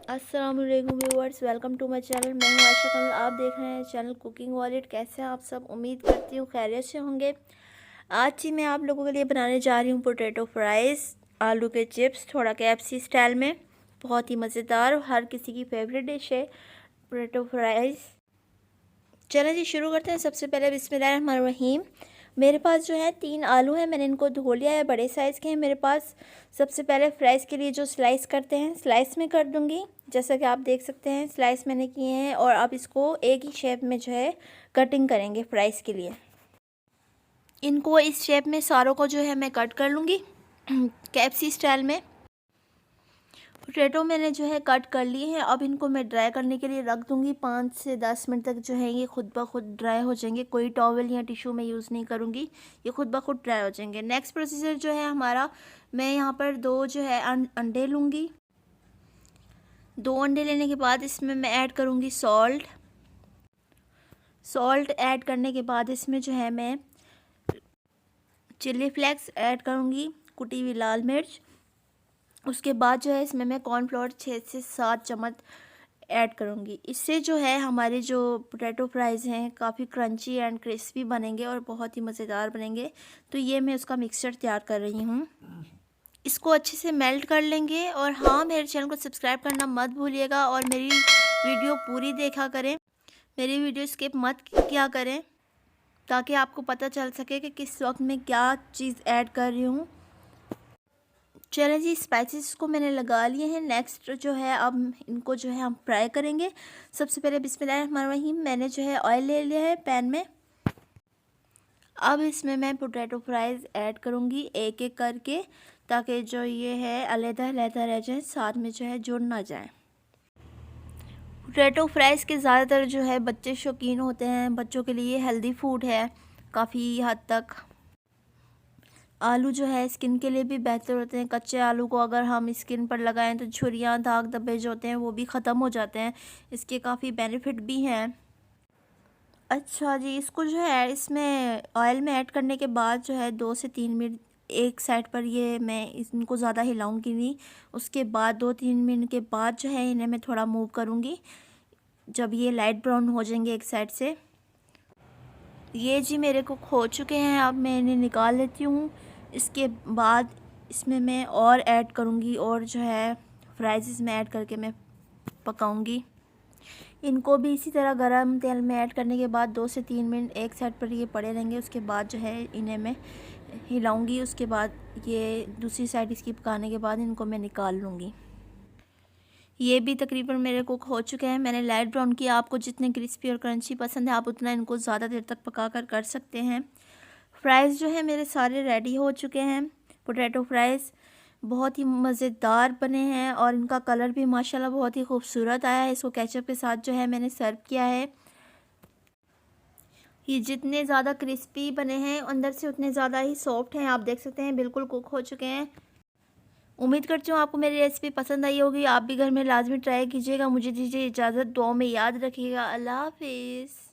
अस्सलाम वालेकुम viewers, welcome to my channel. मैं हूं आयशा कमल। आप देख रहे हैं चैनल कुकिंग वॉलेट। कैसे हैं आप सब? उम्मीद करती हूँ खैरियत से होंगे। आज ही मैं आप लोगों के लिए बनाने जा रही हूँ पोटैटो फ्राइज़, आलू के चिप्स, थोड़ा KFC स्टाइल में। बहुत ही मज़ेदार और हर किसी की फेवरेट डिश है पोटैटो फ्राइज़। चलें जी, शुरू करते हैं। सबसे पहले बिस्मिल्लाहिर्रहमानिर्रहीम। मेरे पास जो है 3 आलू हैं, मैंने इनको धो लिया है, बड़े साइज़ के हैं मेरे पास। सबसे पहले फ्राइज़ के लिए जो स्लाइस करते हैं, स्लाइस में कर दूंगी। जैसा कि आप देख सकते हैं स्लाइस मैंने किए हैं, और अब इसको एक ही शेप में जो है कटिंग करेंगे फ्राइज़ के लिए। इनको इस शेप में सारों को जो है मैं कट कर लूँगी KFC स्टाइल में। पोटैटो मैंने जो है कट कर लिए हैं। अब इनको मैं ड्राई करने के लिए रख दूंगी। 5 से 10 मिनट तक जो है ये खुद ब खुद ड्राई हो जाएंगे। कोई टॉवल या टिश्यू मैं यूज़ नहीं करूँगी, ये खुद ब खुद ड्राई हो जाएंगे। नेक्स्ट प्रोसीजर जो है हमारा, मैं यहाँ पर 2 जो है अंडे लूँगी। 2 अंडे लेने के बाद इसमें मैं ऐड करूँगी सॉल्ट ऐड करने के बाद इसमें जो है मैं चिली फ्लेक्स ऐड करूँगी, कुटी हुई लाल मिर्च। उसके बाद जो है इसमें मैं कॉर्नफ्लोर 6 से 7 चम्मच ऐड करूँगी। इससे जो है हमारे जो पोटैटो फ्राइज़ हैं काफ़ी क्रंची एंड क्रिस्पी बनेंगे और बहुत ही मज़ेदार बनेंगे। तो ये मैं उसका मिक्सचर तैयार कर रही हूँ। इसको अच्छे से मेल्ट कर लेंगे। और हाँ, मेरे चैनल को सब्सक्राइब करना मत भूलिएगा और मेरी वीडियो पूरी देखा करें, मेरी वीडियो स्किप मत किया करें, ताकि आपको पता चल सके कि किस वक्त मैं क्या चीज़ ऐड कर रही हूँ। चलें जी, स्पाइसेस को मैंने लगा लिए हैं। नेक्स्ट जो है अब इनको जो है हम फ्राई करेंगे। सबसे पहले बिस्मिल्लाहिर्रहमानिर्रहीम, मैंने जो है ऑयल ले लिया है पैन में। अब इसमें मैं पोटैटो फ्राइज़ ऐड करूँगी एक एक करके, ताकि जो ये है अलग-अलग रह जाए, साथ में जो है जुड़ ना जाए। पोटैटो फ्राइज़ के ज़्यादातर जो है बच्चे शौकीन होते हैं, बच्चों के लिए हेल्दी फूड है काफ़ी हद तक। आलू जो है स्किन के लिए भी बेहतर होते हैं। कच्चे आलू को अगर हम स्किन पर लगाएं तो झुर्रियाँ, दाग धब्बे जो होते हैं वो भी ख़त्म हो जाते हैं। इसके काफ़ी बेनिफिट भी हैं। अच्छा जी, इसको जो है इसमें ऑयल में ऐड करने के बाद जो है 2 से 3 मिनट एक साइड पर ये मैं इनको ज़्यादा हिलाऊंगी नहीं। उसके बाद 2-3 मिनट के बाद जो है इन्हें मैं थोड़ा मूव करूँगी, जब ये लाइट ब्राउन हो जाएंगे एक साइड से। ये जी मेरे कुक हो चुके हैं, अब मैं इन्हें निकाल लेती हूँ। इसके बाद इसमें मैं और ऐड करूँगी, और जो है फ्राइज़ इसमें ऐड करके मैं पकाऊँगी। इनको भी इसी तरह गरम तेल में ऐड करने के बाद 2 से 3 मिनट एक साइड पर ये पड़े रहेंगे। उसके बाद जो है इन्हें मैं हिलाऊँगी। उसके बाद ये दूसरी साइड इसकी पकाने के बाद इनको मैं निकाल लूँगी। ये भी तकरीबन मेरे कुक हो चुके हैं। मैंने लाइट ब्राउन किया। आपको जितने क्रिस्पी और क्रंची पसंद है आप उतना इनको ज़्यादा देर तक पका कर सकते हैं। फ्राइज़ जो है मेरे सारे रेडी हो चुके हैं। पोटैटो फ्राइज़ बहुत ही मज़ेदार बने हैं और इनका कलर भी माशाल्लाह बहुत ही खूबसूरत आया है। इसको केचप के साथ जो है मैंने सर्व किया है। ये जितने ज़्यादा क्रिस्पी बने हैं अंदर से उतने ज़्यादा ही सॉफ्ट हैं। आप देख सकते हैं बिल्कुल कुक हो चुके हैं। उम्मीद करती हूँ आपको मेरी रेसिपी पसंद आई होगी। आप भी घर में लाजमी ट्राई कीजिएगा। मुझे दीजिए इजाज़त, दुआ में याद रखिएगा। अल्लाह हाफिज़।